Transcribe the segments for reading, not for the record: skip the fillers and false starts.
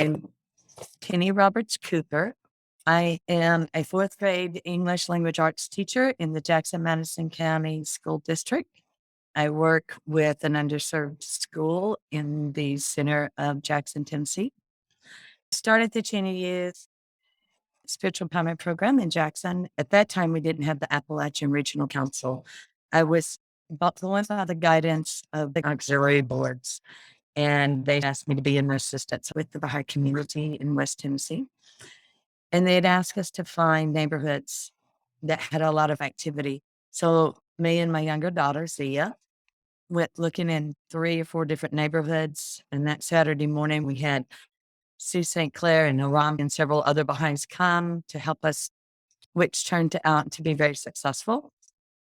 I'm Penny Roberts Cooper. I am a fourth grade English language arts teacher in the Jackson-Madison County School District. I work with an underserved school in the center of Jackson, Tennessee. Started the Cheney Youth Spiritual Empowerment Program in Jackson. At that time, we didn't have the Appalachian Regional Council. I was going by the guidance of the auxiliary boards, and they asked me to be an assistant with the Baha'i community in West Tennessee. And they'd ask us to find neighborhoods that had a lot of activity. So me and my younger daughter, Zia, went looking in 3 or 4 different neighborhoods. And that Saturday morning, we had Sue St. Clair and Aram and several other Baha'is come to help us, which turned out to be very successful.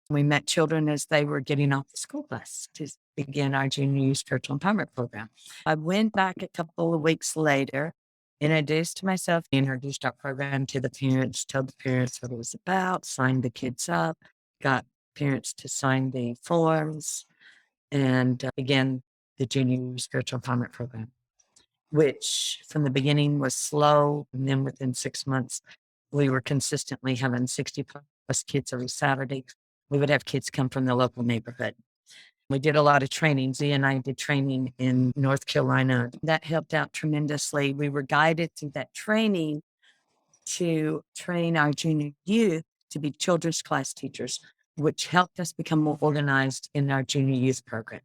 We met children as they were getting off the school bus to begin our junior youth spiritual empowerment program. I went back a couple of weeks later, introduced myself, introduced our program to the parents, told the parents what it was about, signed the kids up, got parents to sign the forms, and began the junior youth spiritual empowerment program, which from the beginning was slow. And then within 6 months, we were consistently having 60 plus kids every Saturday. We would have kids come from the local neighborhood. We did a lot of training. Zia and I did training in North Carolina. That helped out tremendously. We were guided through that training to train our junior youth to be children's class teachers, which helped us become more organized in our junior youth program.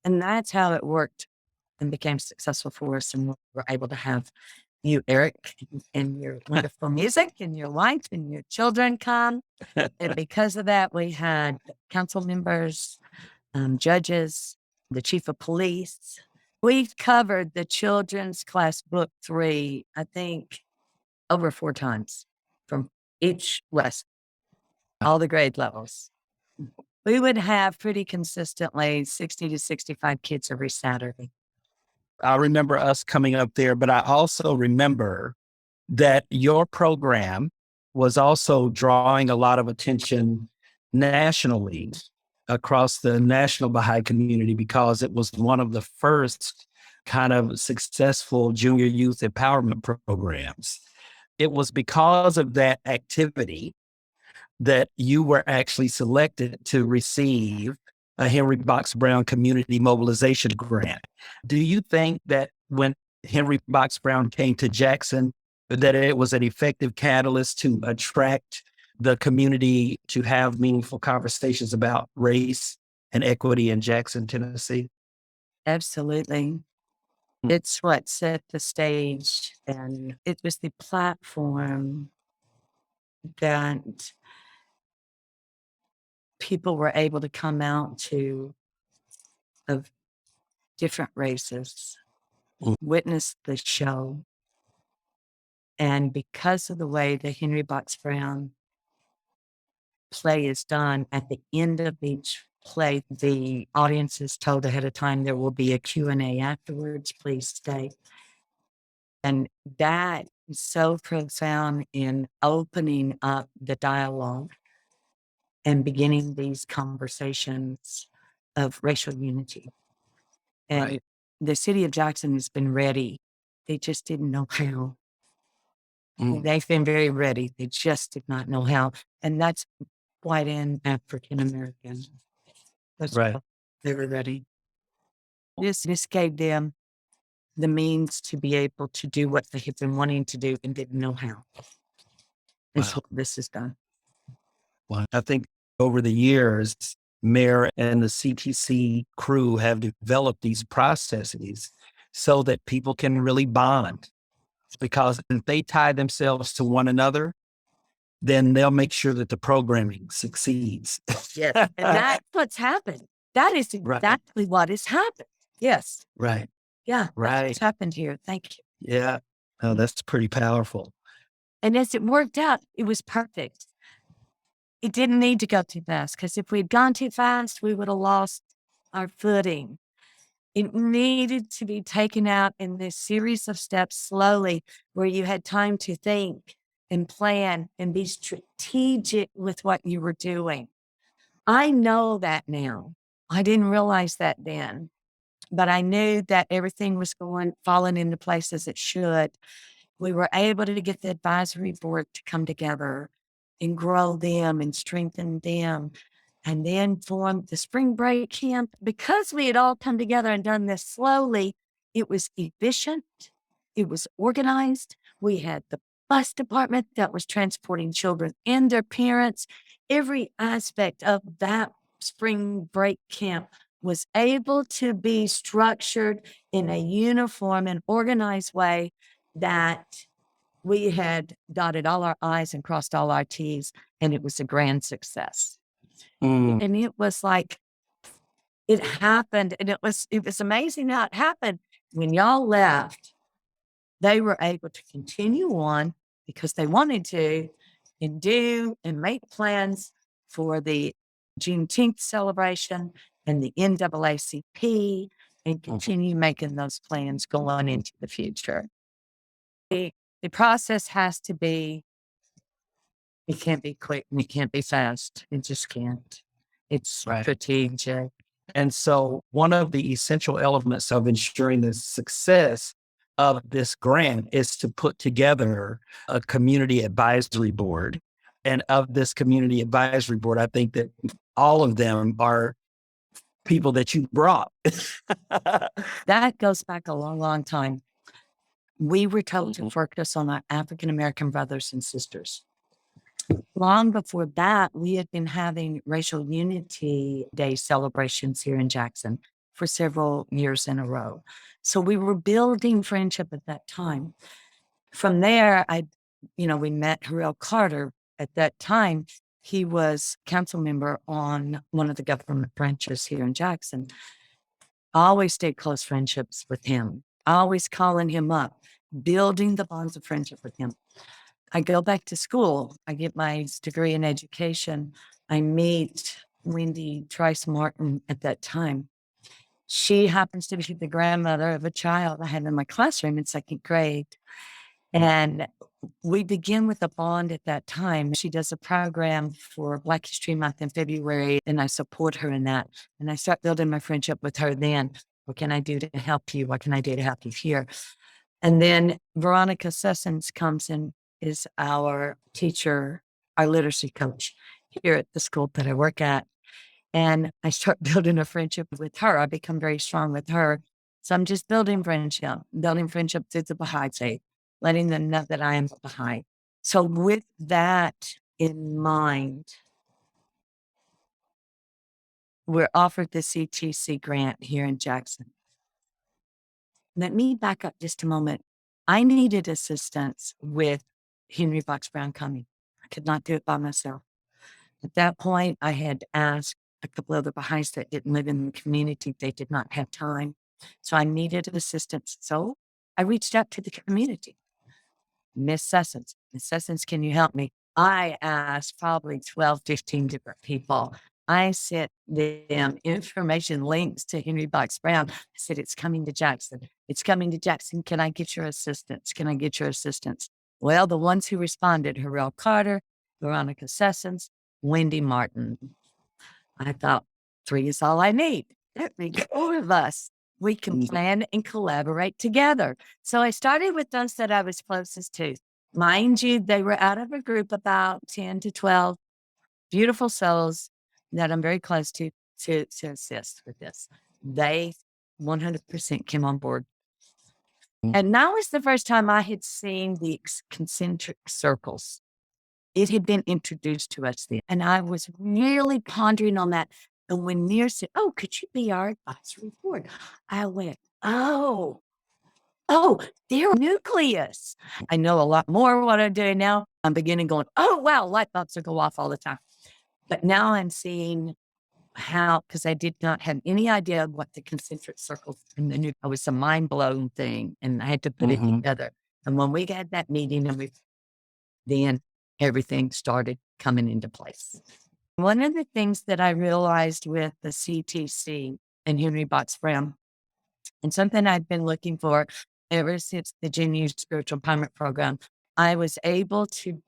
And that's how it worked and became successful for us. And we were able to have you, Eric, and your wonderful music and your wife and your children come. And because of that, we had council members, judges, the chief of police. We covered the children's class book 3, I think, over 4 times from each lesson, all the grade levels. We would have pretty consistently 60 to 65 kids every Saturday. I remember us coming up there, but I also remember that your program was also drawing a lot of attention nationally across the national Baha'i community because it was one of the first kind of successful junior youth empowerment programs. It was because of that activity that you were actually selected to receive a Henry Box Brown Community Mobilization Grant. Do you think that when Henry Box Brown came to Jackson, that it was an effective catalyst to attract the community to have meaningful conversations about race and equity in Jackson, Tennessee? Absolutely. It's what set the stage, and it was the platform that people were able to come out to of different races, witness the show. And because of the way the Henry Box Brown play is done, at the end of each play, the audience is told ahead of time there will be a Q&A afterwards. Please stay. And that is so profound in opening up the dialogue and beginning these conversations of racial unity. And the city of Jackson has been ready. They just didn't know how. They've been very ready. They just did not know how. And that's white and African American. Right. They were ready. This gave them the means to be able to do what they had been wanting to do and didn't know how. And so this is done. Well, I think over the years, Mayor and the CTC crew have developed these processes so that people can really bond. Because if they tie themselves to one another, then they'll make sure that the programming succeeds. Yes. And that's what's happened. That is exactly what has happened. Yes. Right. Yeah. Right. That's what's happened here. Thank you. Yeah. Oh, that's pretty powerful. And as it worked out, it was perfect. It didn't need to go too fast, because if we'd gone too fast, we would have lost our footing. It needed to be taken out in this series of steps slowly, where you had time to think and plan and be strategic with what you were doing. I know that now. I didn't realize that then. but I knew that everything was falling into place as it should. We were able to get the advisory board to come together and grow them and strengthen them, and then form the spring break camp. Because we had all come together and done this slowly, it was efficient, it was organized. We had the bus department that was transporting children and their parents. Every aspect of that spring break camp was able to be structured in a uniform and organized way that we had dotted all our I's and crossed all our T's, and it was a grand success. And it was like, it happened, and it was amazing how it happened. When y'all left, they were able to continue on because they wanted to, and do and make plans for the Juneteenth celebration and the NAACP, and continue making those plans going into the future. The process has to be, it can't be quick and it can't be fast. It just can't. It's strategic. And so one of the essential elements of ensuring the success of this grant is to put together a community advisory board. And of this community advisory board, I think that all of them are people that you brought. That goes back a long, long time. We were told to focus on our African-American brothers and sisters. Long before that, we had been having Racial Unity Day celebrations here in Jackson for several years in a row. So we were building friendship at that time. From there, we met Harrell Carter. At that time, he was council member on one of the government branches here in Jackson. I always stayed close friendships with him, always calling him up, building the bonds of friendship with him. I go back to school. I get my degree in education. I meet Wendy Trice Martin at that time. She happens to be the grandmother of a child I had in my classroom in second grade. And we begin with a bond at that time. She does a program for Black History Month in February, and I support her in that. And I start building my friendship with her then. What can I do to help you? What can I do to help you here? And then Veronica Sessons comes in, is our teacher, our literacy coach here at the school that I work at. And I start building a friendship with her. I become very strong with her. So I'm just building friendship through the Baha'i faith, letting them know that I am Baha'i. So with that in mind, we're offered the CTC grant here in Jackson. Let me back up just a moment. I needed assistance with Henry Box Brown coming. I could not do it by myself. At that point, I had asked a couple other Baha'is that didn't live in the community. They did not have time. So I needed assistance. So I reached out to the community. Miss Sessons, can you help me? I asked probably 12, 15 different people. I sent them information links to Henry Box Brown. I said, it's coming to Jackson. It's coming to Jackson. Can I get your assistance? Can I get your assistance? Well, the ones who responded, Harrell Carter, Veronica Sessons, Wendy Martin. I thought 3 is all I need. That makes 4 of us. We can plan and collaborate together. So I started with those that I was closest to. Mind you, they were out of a group about 10 to 12 beautiful souls that I'm very close to assist with this. They 100% came on board. And that was the first time I had seen the concentric circles. It had been introduced to us then. And I was really pondering on that. And when Near said, oh, could you be our advisory board? I went, oh, they're NUCLEUS. I know a lot more what I'm doing now. I'm beginning going, oh, wow, light bulbs will go off all the time. But now I'm seeing how, because I did not have any idea of what the concentric circles and the NUCLEUS was a mind-blowing thing. And I had to put it together. And when we had that meeting, and then everything started coming into place. One of the things that I realized with the CTC and Henry Box Brown, and something I've been looking for ever since the Junior Spiritual Empowerment Program, I was able to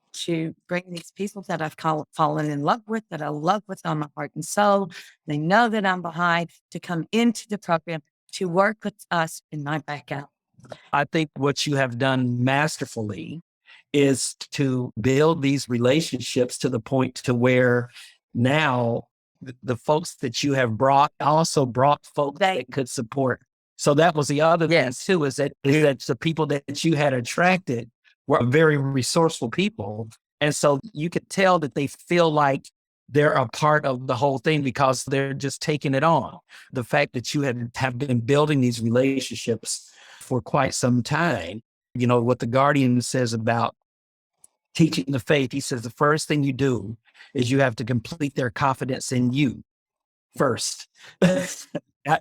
bring these people that I've fallen in love with, that I love with all my heart and soul. They know that I'm behind, to come into the program to work with us and not back out. I think what you have done masterfully is to build these relationships to the point to where now the folks that you have brought also brought folks that could support. So that was the other thing too, is that the people that you had attracted were very resourceful people. And so you could tell that they feel like they're a part of the whole thing because they're just taking it on. The fact that you have been building these relationships for quite some time. You know, what the Guardian says about teaching the faith, he says the first thing you do is you have to complete their confidence in you first.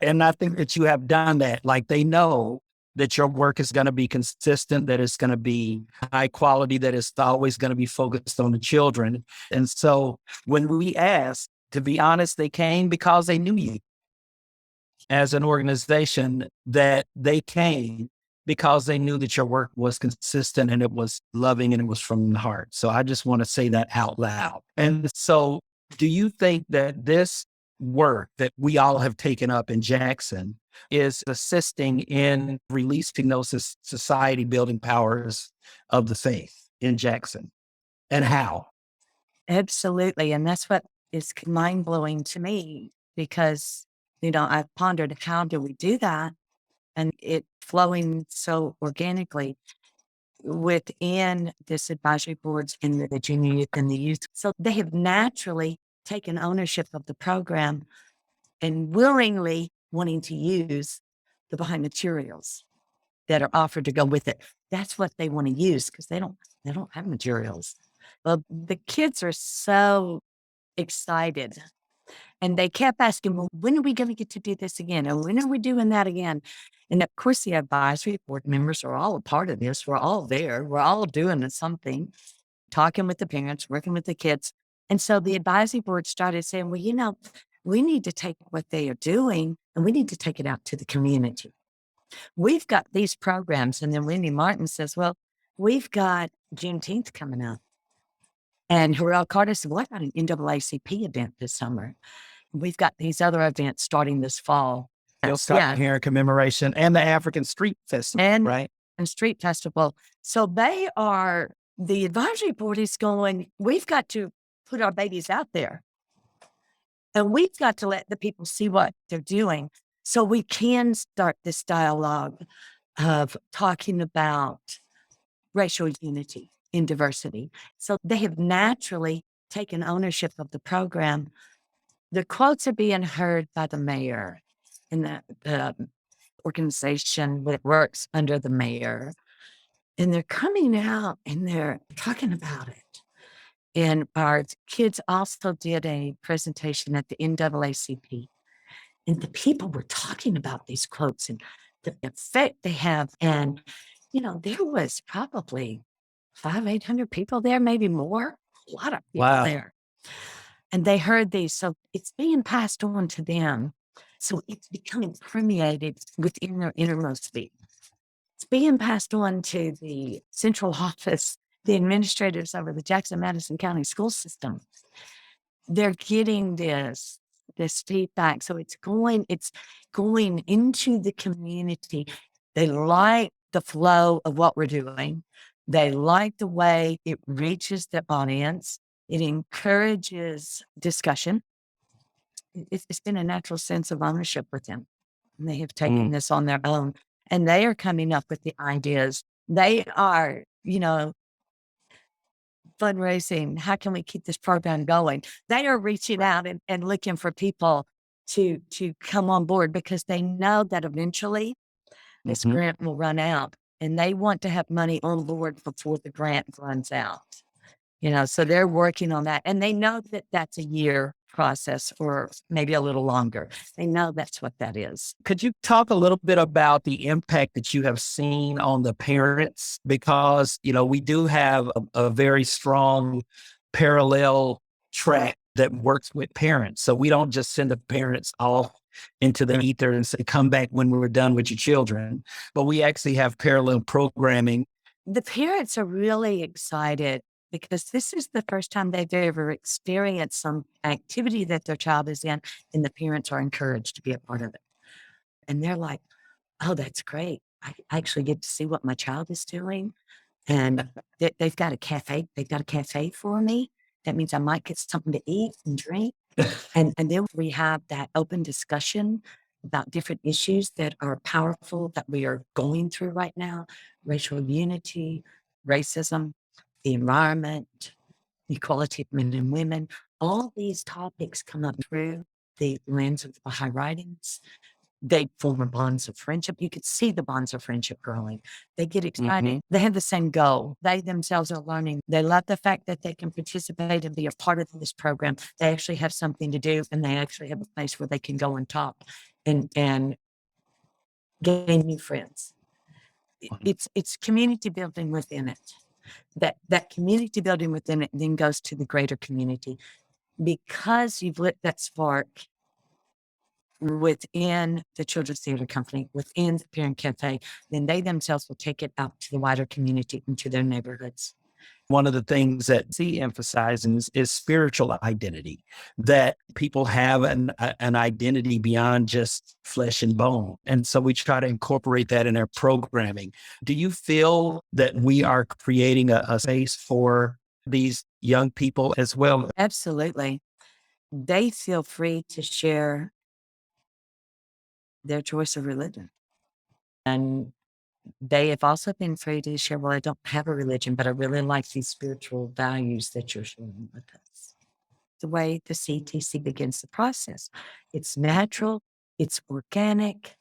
And I think that you have done that. Like, they know that your work is going to be consistent, that it's going to be high quality, that it's always going to be focused on the children. And so when we asked, to be honest, they came because they knew you as an organization, that they came because they knew that your work was consistent and it was loving and it was from the heart. So I just want to say that out loud. And so do you think that this work that we all have taken up in Jackson is assisting in releasing those society building powers of the faith in Jackson? And how? Absolutely. And that's what is mind blowing to me, because, you know, I've pondered, how do we do that? And it flowing so organically within this advisory boards in the junior youth and the youth. So they have naturally taken ownership of the program and willingly wanting to use the behind materials that are offered to go with it. That's what they want to use, because they don't have materials. Well, the kids are so excited. And they kept asking, well, when are we going to get to do this again? And when are we doing that again? And of course, the advisory board members are all a part of this. We're all there. We're all doing something, talking with the parents, working with the kids. And so the advisory board started saying, well, you know, we need to take what they are doing and we need to take it out to the community. We've got these programs. And then Wendy Martin says, well, we've got Juneteenth coming up. And Harrell Carter said, what about an NAACP event this summer? We've got these other events starting this fall. Here in commemoration, and the African Street Festival, right? And Street Festival. So they are, the advisory board is going, we've got to put our babies out there. And we've got to let the people see what they're doing, so we can start this dialogue of talking about racial unity in diversity. So they have naturally taken ownership of the program. The quotes are being heard by the mayor and the organization that works under the mayor. And they're coming out and they're talking about it. And our kids also did a presentation at the NAACP. And the people were talking about these quotes and the effect they have. And, you know, there was probably 800 people there, maybe more, a lot of people there. And they heard these. So it's being passed on to them. So it's becoming permeated within their innermost being. It's being passed on to the central office, the administrators over the Jackson-Madison County school system. They're getting this feedback. So it's going into the community. They like the flow of what we're doing. They like the way it reaches the audience. It encourages discussion. It's been a natural sense of ownership with them. And they have taken this on their own, and they are coming up with the ideas. They are, you know, fundraising. How can we keep this program going? They are reaching out and looking for people to come on board, because they know that eventually this grant will run out, and they want to have money on board before the grant runs out. You know, so they're working on that, and they know that that's a year process or maybe a little longer. They know that's what that is. Could you talk a little bit about the impact that you have seen on the parents? Because, you know, we do have a very strong parallel track that works with parents. So we don't just send the parents off into the ether and say, come back when we're done with your children, but we actually have parallel programming. The parents are really excited, because this is the first time they've ever experienced some activity that their child is in, and the parents are encouraged to be a part of it. and they're like, oh, that's great. I actually get to see what my child is doing. And they've got a cafe. They've got a cafe for me. That means I might get something to eat and drink. And then we have that open discussion about different issues that are powerful that we are going through right now: racial unity, racism, the environment, equality of men and women. All these topics come up through the lens of the Baha'i writings. They form bonds of friendship. You could see the bonds of friendship growing. They get excited. They have the same goal. They themselves are learning. They love the fact that they can participate and be a part of this program. They actually have something to do, and they actually have a place where they can go and talk and gain new friends. It's community building within it. That community building within it then goes to the greater community. Because you've lit that spark within the Children's Theater Company, within the Parent Cafe, then they themselves will take it out to the wider community and to their neighborhoods. One of the things that C emphasizes is spiritual identity, that people have an identity beyond just flesh and bone. And so we try to incorporate that in our programming. Do you feel that we are creating a space for these young people as well? Absolutely. They feel free to share their choice of religion. And they have also been free to share, well, I don't have a religion, but I really like these spiritual values that you're sharing with us. The way the CTC begins the process. It's natural, it's organic.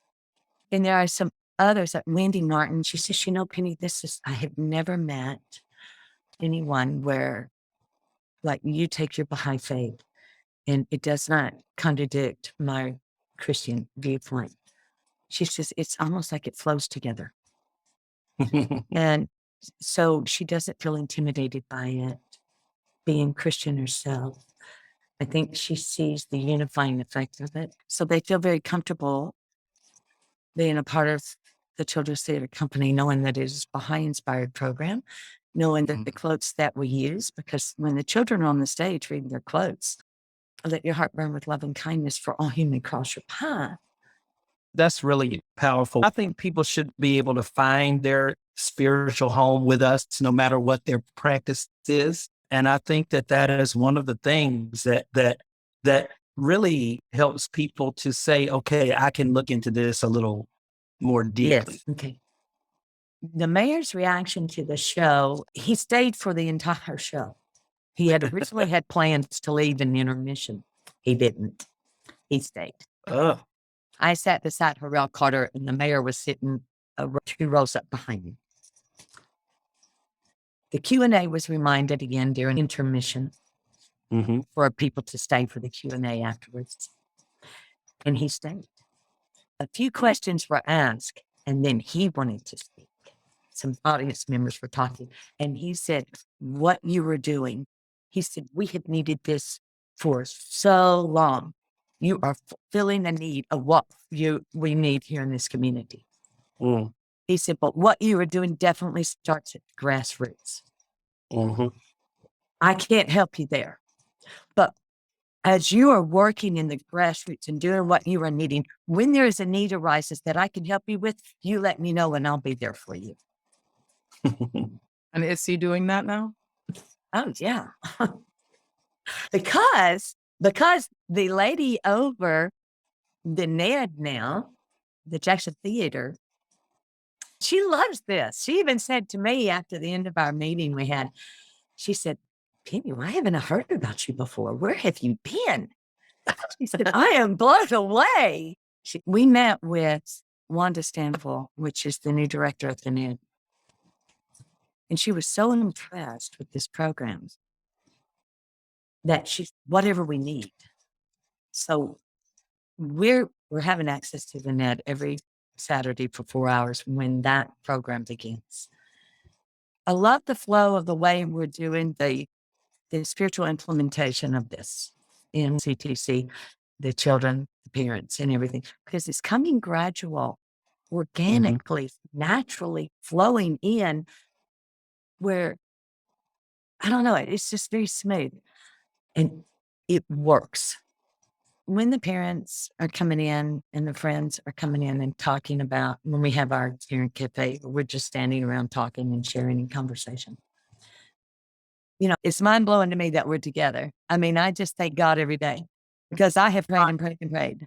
And there are some others, like Wendy Martin. She says, Penny, I have never met anyone where, like, you take your Baha'i faith and it does not contradict my Christian viewpoint. She says, it's almost like it flows together. And so she doesn't feel intimidated by it, being Christian herself. I think she sees the unifying effect of it. So they feel very comfortable being a part of the Children's Theater Company, knowing that it is a Baha'i-inspired program, knowing that the quotes that we use, because when the children are on the stage reading their quotes, let your heart burn with love and kindness for all human cross your path. That's really powerful. I think people should be able to find their spiritual home with us, no matter what their practice is. And I think that is one of the things that really helps people to say, okay, I can look into this a little more deeply. Yes. Okay. The mayor's reaction to the show, he stayed for the entire show. He had originally had plans to leave in intermission. He didn't. He stayed. I sat beside Harrell Carter, and the mayor was sitting 2 rows up behind me. The Q&A was reminded again during intermission for people to stay for the Q&A afterwards. And he stayed. A few questions were asked, and then he wanted to speak. Some audience members were talking, and he said, what you were doing, he said, we have needed this for so long. You are fulfilling the need of what we need here in this community. He said, but what you are doing definitely starts at grassroots. I can't help you there. But as you are working in the grassroots and doing what you are needing, when there is a need arises that I can help you with, you let me know and I'll be there for you. And is he doing that now? Oh, yeah. because the lady over the NED now, the Jackson Theater, she loves this. She even said to me after the end of our meeting we had, she said, Penny, why haven't I heard about you before? Where have you been? She said, I am blown away. We met with Wanda Stanfill, which is the new director of the NED. And she was so impressed with this program that whatever we need. So we're having access to the NED every Saturday for 4 hours when that program begins. I love the flow of the way we're doing the spiritual implementation of this in CTC, the children, the parents, and everything, because it's coming gradual, organically, naturally flowing in where, I don't know, it's just very smooth and it works. when the parents are coming in and the friends are coming in and talking about when we have our parent cafe, we're just standing around talking and sharing in conversation. It's mind blowing to me that we're together. I mean, I just thank God every day because I have prayed and prayed and prayed